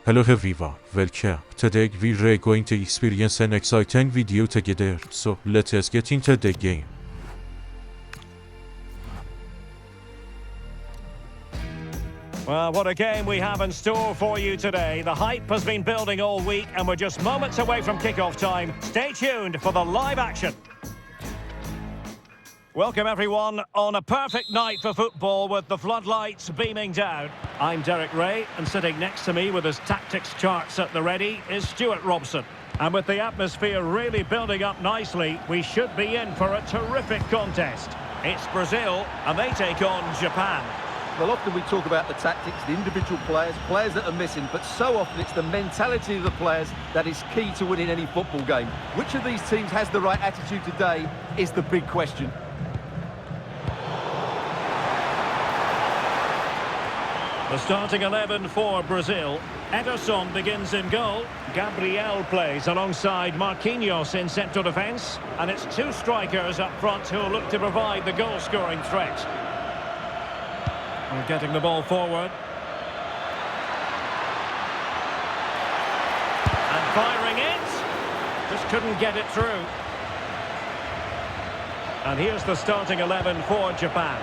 Hello everyone, welcome. Today we are going to experience an exciting video together, so let us get into the game. Well, what a game we have in store for you today. The hype has been building all week and we're just moments away from kickoff time. Stay tuned for the live action. Welcome everyone on a perfect night for football with the floodlights beaming down. I'm Derek Ray, and sitting next to me with his tactics charts at the ready is Stuart Robson. And with the atmosphere really building up nicely, we should be in for a terrific contest. It's Brazil and they take on Japan. Well, often we talk about the tactics, the individual players that are missing, but so often it's the mentality of the players that is key to winning any football game. Which of these teams has the right attitude today is the big question. The starting 11 for Brazil. Ederson begins in goal. Gabriel plays alongside Marquinhos in central defence. And it's two strikers up front who will look to provide the goal-scoring threat. We're getting the ball forward. And firing it. Just couldn't get it through. And here's the starting 11 for Japan.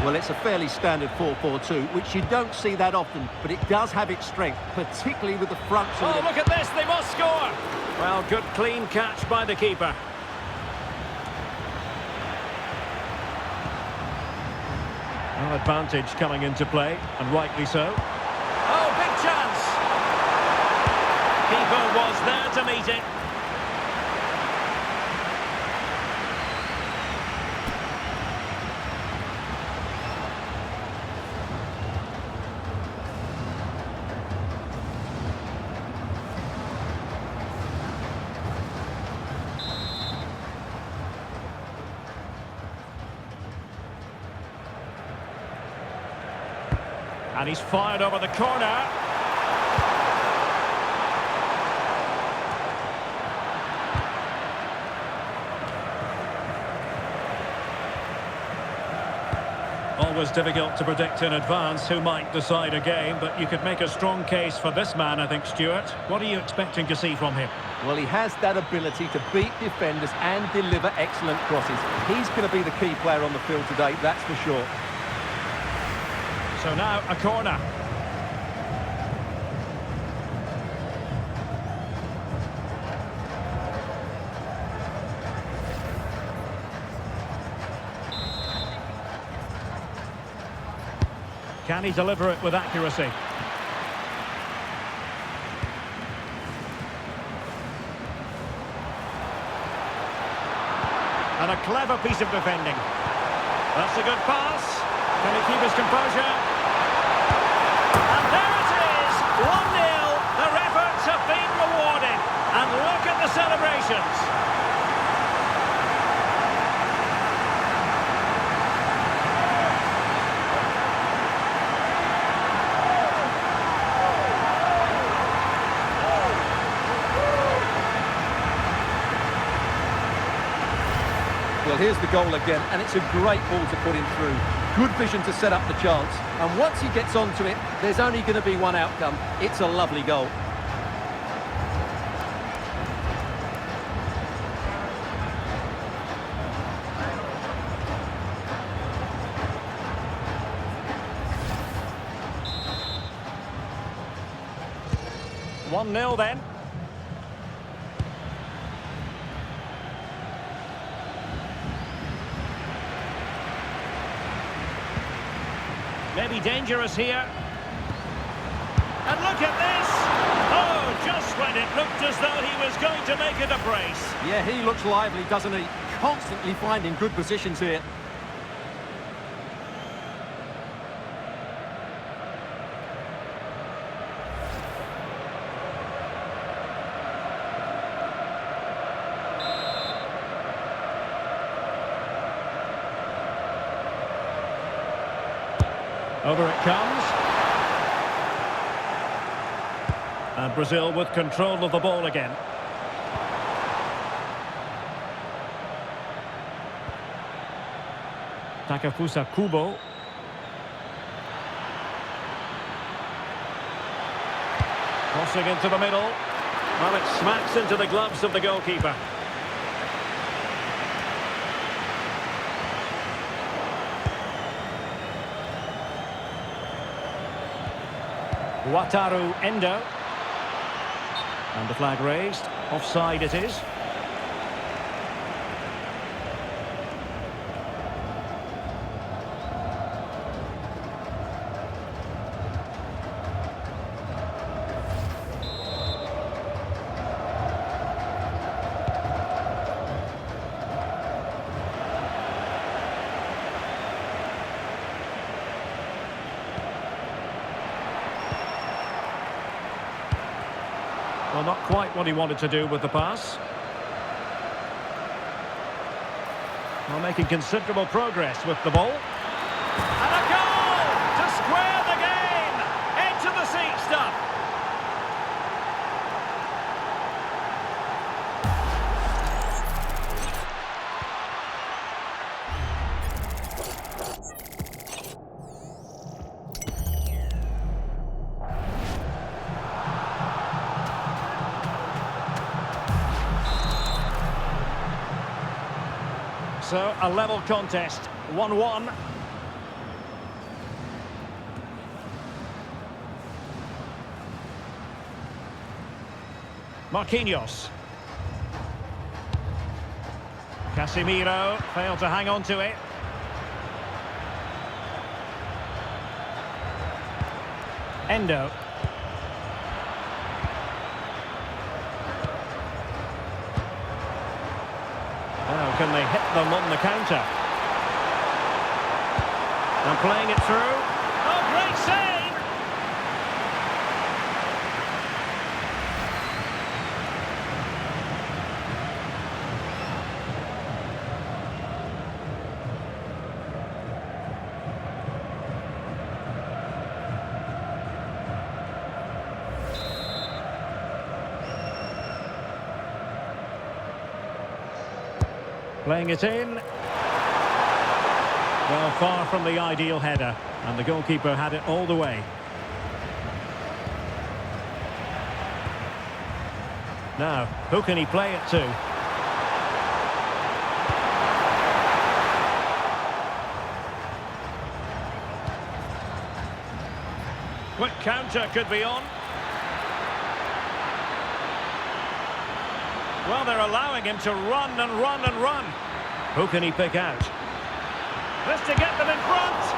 Well, it's a fairly standard 4-4-2, which you don't see that often, but it does have its strength, particularly with the front. Oh, look at this, they must score! Well, good clean catch by the keeper. Well, advantage coming into play, and rightly so. Oh, big chance! Keeper was there to meet it. And he's fired over the corner. Always difficult to predict in advance who might decide a game, but you could make a strong case for this man, I think, Stuart. What are you expecting to see from him? Well, he has that ability to beat defenders and deliver excellent crosses. He's going to be the key player on the field today, that's for sure. So now a corner. Can he deliver it with accuracy? And a clever piece of defending. That's a good pass. Can he keep his composure? And there it is, 1-0. Their efforts have been rewarded. And look at the celebrations. Well, here's the goal again, and it's a great ball to put him through. Good vision to set up the chance. And once he gets onto it, there's only going to be one outcome. It's a lovely goal. One 1-0 then. Maybe dangerous here. And look at this! Oh, just when it looked as though he was going to make it a brace. Yeah, he looks lively, doesn't he? Constantly finding good positions here. Over it comes. And Brazil with control of the ball again. Takefusa Kubo. Crossing into the middle. Well, it smacks into the gloves of the goalkeeper. Wataru Endo. And the flag raised. Offside it is. Well, not quite what he wanted to do with the pass. Well, making considerable progress with the ball. And a goal to square the game! Into the seat stuff. So, a level contest, 1-1. Marquinhos. Casemiro failed to hang on to it. Endo. Now, can they hit them on the counter? And playing it through. Oh, great save! Playing it in. Well, far from the ideal header. And the goalkeeper had it all the way. Now, who can he play it to? Quick counter could be on. Well, they're allowing him to run and run and run. Who can he pick out? This to get them in front.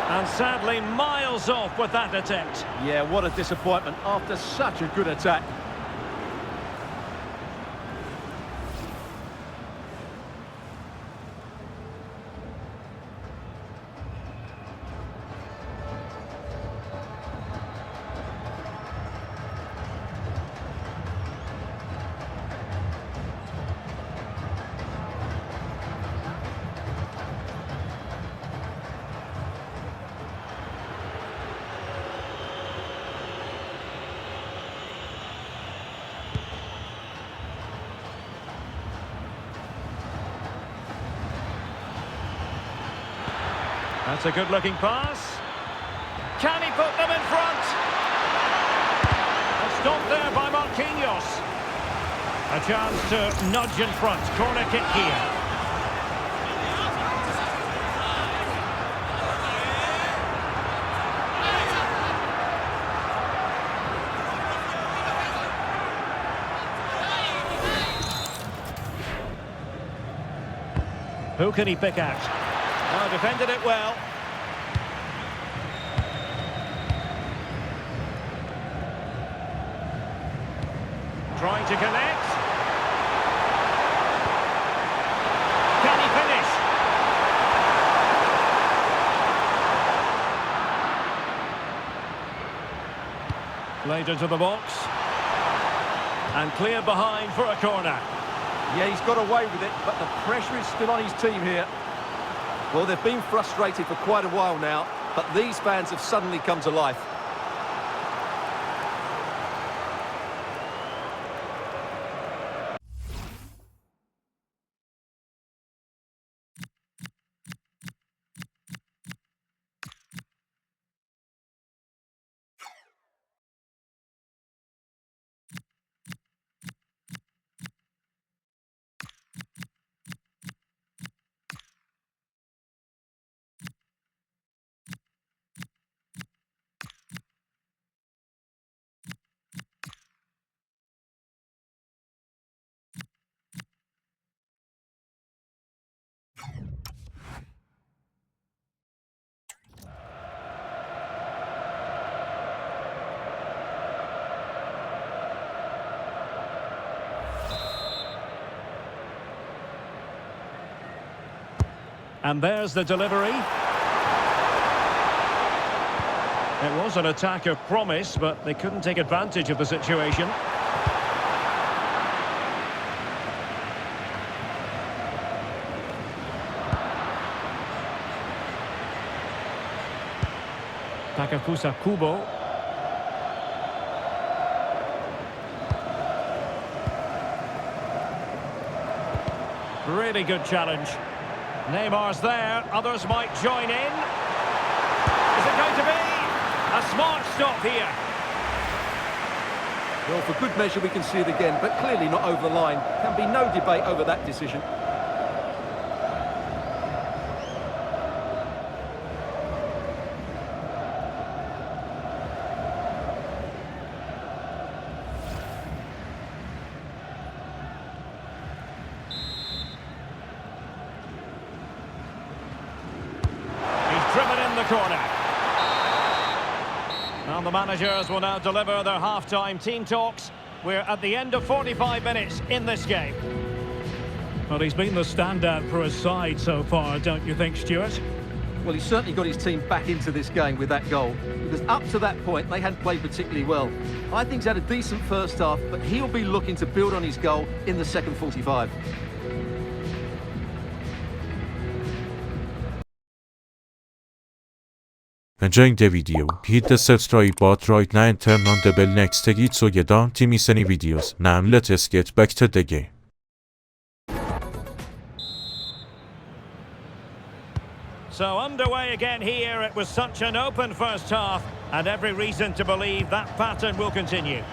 And sadly, miles off with that attempt. Yeah, what a disappointment after such a good attack. That's a good-looking pass. Can he put them in front? And stopped there by Marquinhos. A chance to nudge in front. Corner kick here. Who can he pick out? Oh, defended it well. Trying to connect. Can he finish? Played into the box. And cleared behind for a corner. Yeah, he's got away with it, but the pressure is still on his team here. Well, they've been frustrated for quite a while now, but these fans have suddenly come to life. And there's the delivery. It was an attack of promise, but they couldn't take advantage of the situation. Takafusa Kubo. Really good challenge. Neymar's there, others might join in. Is it going to be? A smart stop here. Well, for good measure we can see it again, but clearly not over the line. Can be no debate over that decision. Driven in the corner. And the managers will now deliver their half-time team talks. We're at the end of 45 minutes in this game. Well, he's been the standout for his side so far, don't you think, Stuart? Well, he's certainly got his team back into this game with that goal, because up to that point they hadn't played particularly well. I think he's had a decent first half, but he'll be looking to build on his goal in the second 45. Începe video. Hit the subscribe button right now and turn on the bell next to it so you don't miss any videos. Now let's get back to the game. So underway again here. It was such an open first half, and every reason to believe that pattern will continue.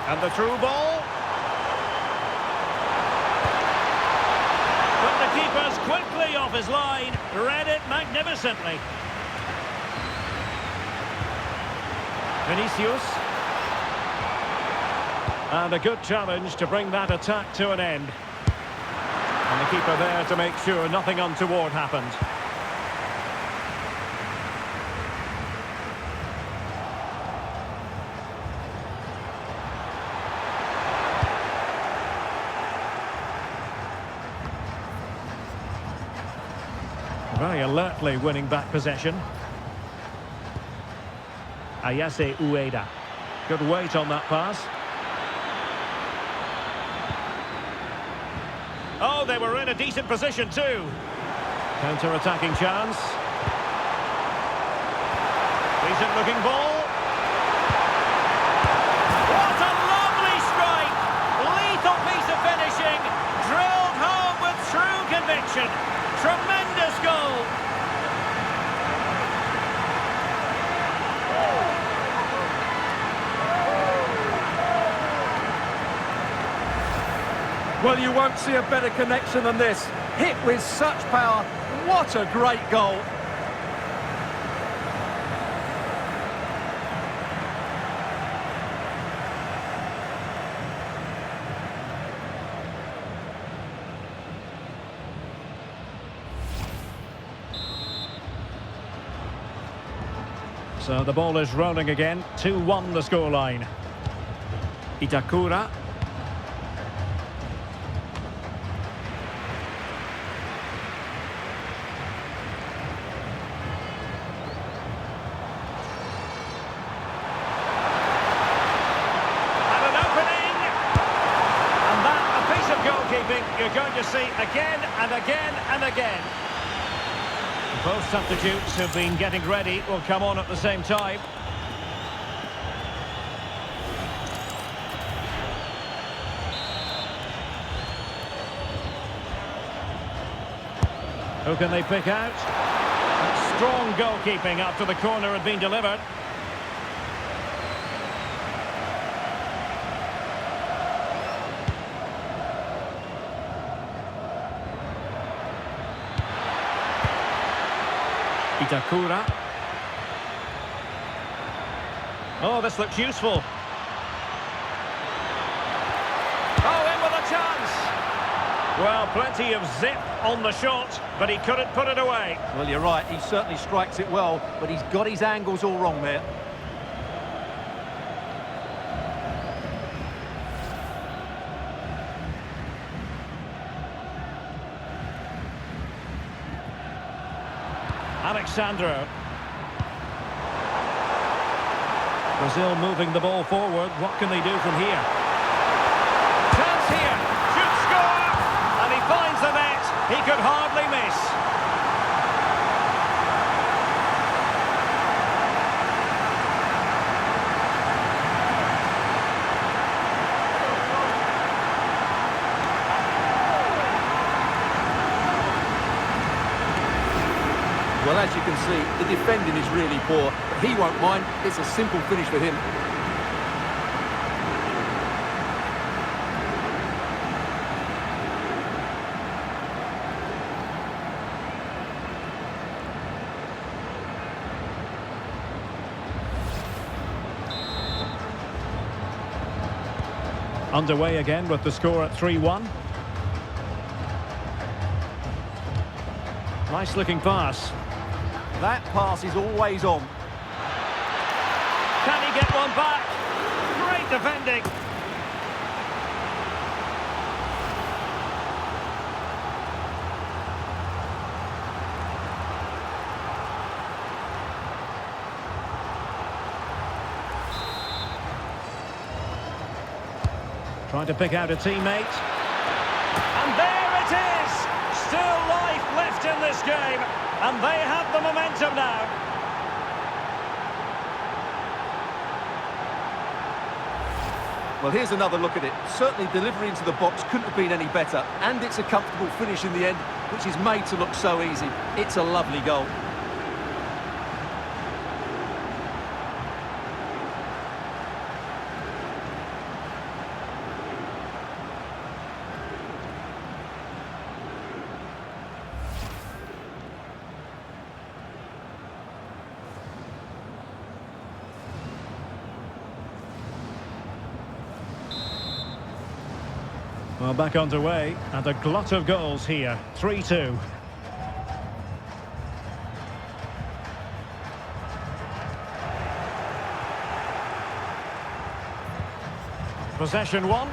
And the through ball. But the keeper's quickly off his line, read it magnificently. Vinicius. And a good challenge to bring that attack to an end. And the keeper there to make sure nothing untoward happened. Very alertly winning back possession. Ayase Ueda. Good weight on that pass. Oh, they were in a decent position too. Counter-attacking chance. Decent looking ball. What a lovely strike! Lethal piece of finishing. Drilled home with true conviction. Tremendous goal. Well, you won't see a better connection than this. Hit with such power. What a great goal. So the ball is rolling again. 2-1 the scoreline. Itakura. You're going to see again and again and again. Both substitutes who've been getting ready will come on at the same time. Who can they pick out? Strong goalkeeping after the corner had been delivered. Itakura. Oh, this looks useful. Oh, in with a chance. Well, plenty of zip on the shot, but he couldn't put it away. Well, you're right. He certainly strikes it well, but he's got his angles all wrong there. Alexandro. Brazil moving the ball forward. What can they do from here? Chance here. Should score. And he finds the net. He could hardly miss. Well, as you can see, the defending is really poor, but he won't mind. It's a simple finish for him. Underway again with the score at 3-1. Nice looking pass. That pass is always on. Can he get one back? Great defending. Trying to pick out a teammate. And there it is! Still life left in this game. And they have the momentum now. Well, here's another look at it. Certainly delivery into the box couldn't have been any better. And it's a comfortable finish in the end, which is made to look so easy. It's a lovely goal. Well, back underway, and a glut of goals here. 3-2. Possession one.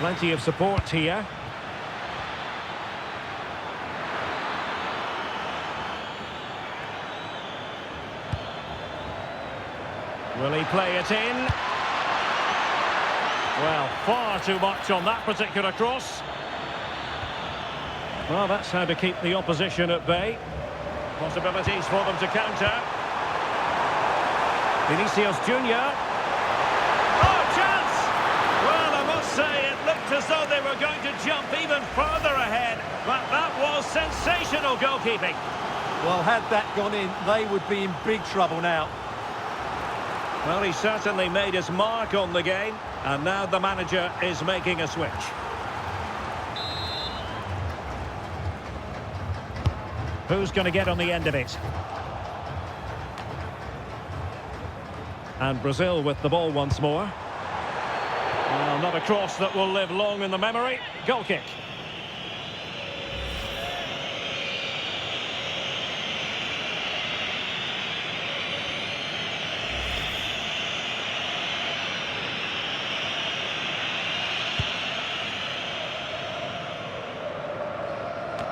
Plenty of support here. Will he play it in? Well, far too much on that particular cross. Well, that's how to keep the opposition at bay. Possibilities for them to counter. Vinicius Junior. Oh, chance! Well, I must say, it looked as though they were going to jump even further ahead. But that was sensational goalkeeping. Well, had that gone in, they would be in big trouble now. Well, he certainly made his mark on the game, and now the manager is making a switch. Who's going to get on the end of it? And Brazil with the ball once more. Well, not a cross that will live long in the memory. Goal kick.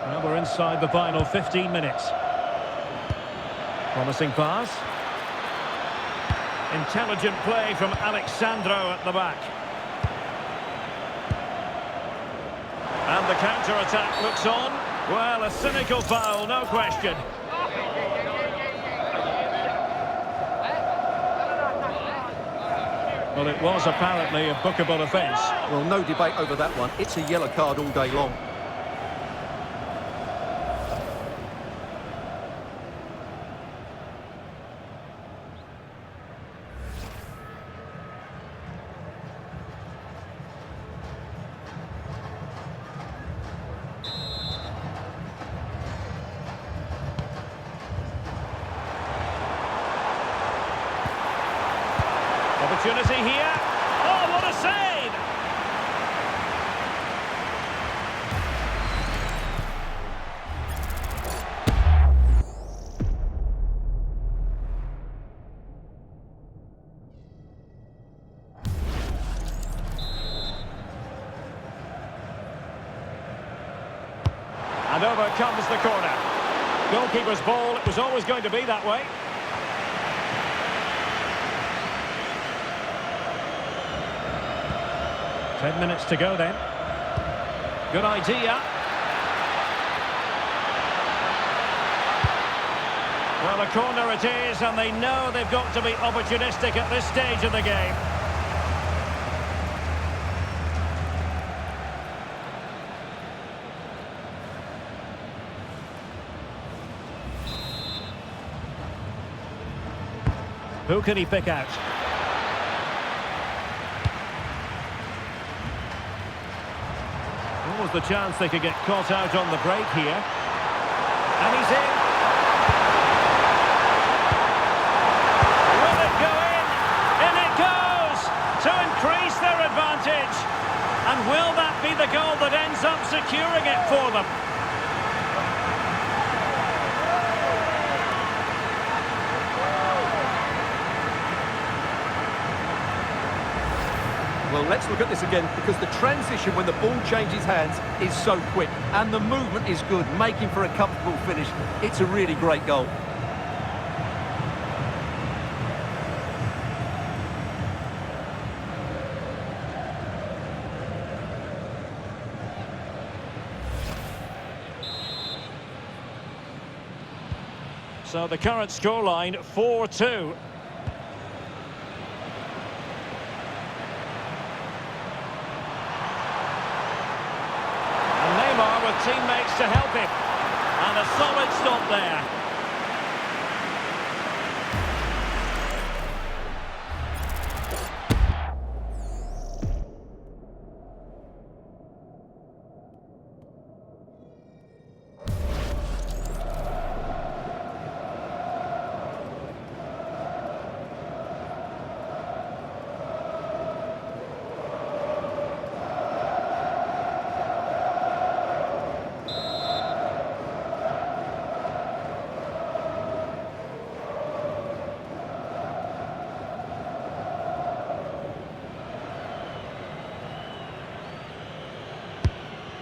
Well, we're inside the final 15 minutes. Promising pass. Intelligent play from Alexandro at the back. And the counter-attack looks on. Well, a cynical foul, no question. Well, it was apparently a bookable offence. Well, no debate over that one. It's a yellow card all day long. Opportunity here. Oh, what a save! And over comes the corner. Goalkeeper's ball, it was always going to be that way. Ten minutes to go then. Good idea. Well, a corner it is, and they know they've got to be opportunistic at this stage of the game. Who can he pick out? What was the chance they could get caught out on the break here? And he's in. Will it go in? In it goes! To increase their advantage. And will that be the goal that ends up securing it for them? Well, let's look at this again, because the transition when the ball changes hands is so quick, and the movement is good, making for a comfortable finish. It's a really great goal. So the current scoreline, 4-2. Teammates to help him, and a solid stop there.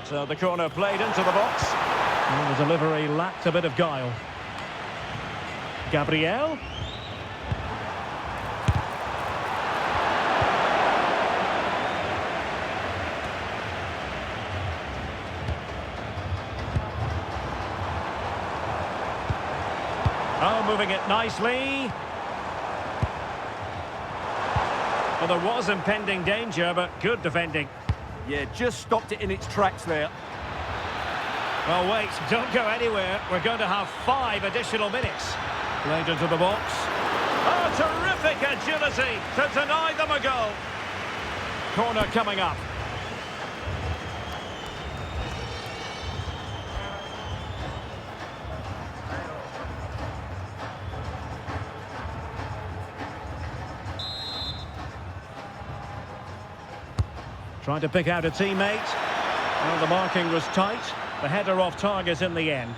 So the corner played into the box. And the delivery lacked a bit of guile. Gabriel. Oh, moving it nicely. Well, there was impending danger, but good defending. Yeah, just stopped it in its tracks there. Well, wait, don't go anywhere. We're going to have 5 additional minutes. Played into the box. Oh, terrific agility to deny them a goal. Corner coming up. Trying to pick out a teammate. Well, the marking was tight. The header off target in the end.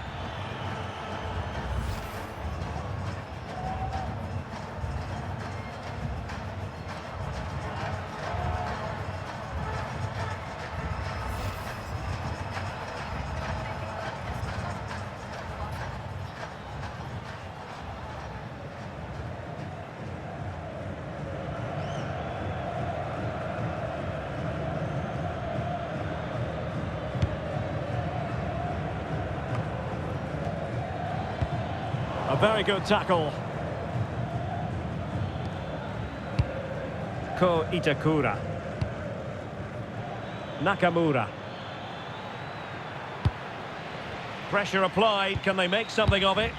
A very good tackle. Ko Itakura. Nakamura. Pressure applied. Can they make something of it?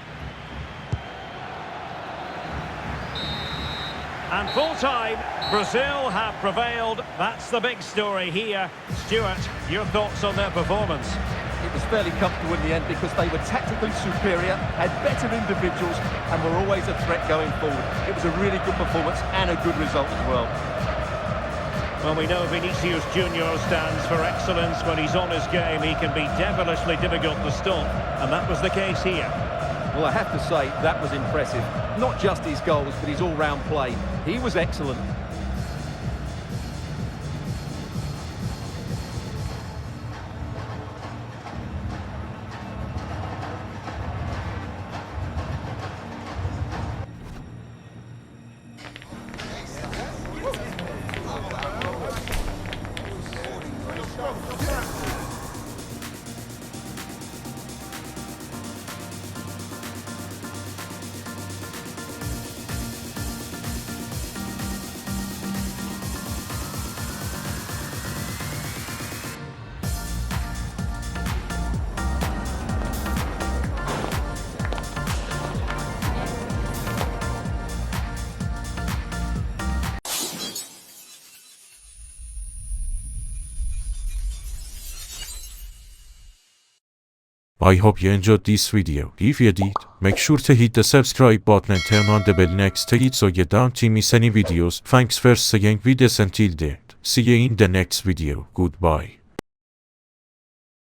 And full time, Brazil have prevailed. That's the big story here. Stuart, your thoughts on their performance? It was fairly comfortable in the end because they were tactically superior, had better individuals, and were always a threat going forward. It was a really good performance and a good result as well. Well, we know Vinicius Junior stands for excellence. When he's on his game, he can be devilishly difficult to stop, and that was the case here. Well, I have to say, that was impressive. Not just his goals, but his all-round play. He was excellent. I hope you enjoyed this video. If you did, make sure to hit the subscribe button and turn on the bell next to it so you don't miss any videos. Thanks for seeing videos until then. See you in the next video. Goodbye.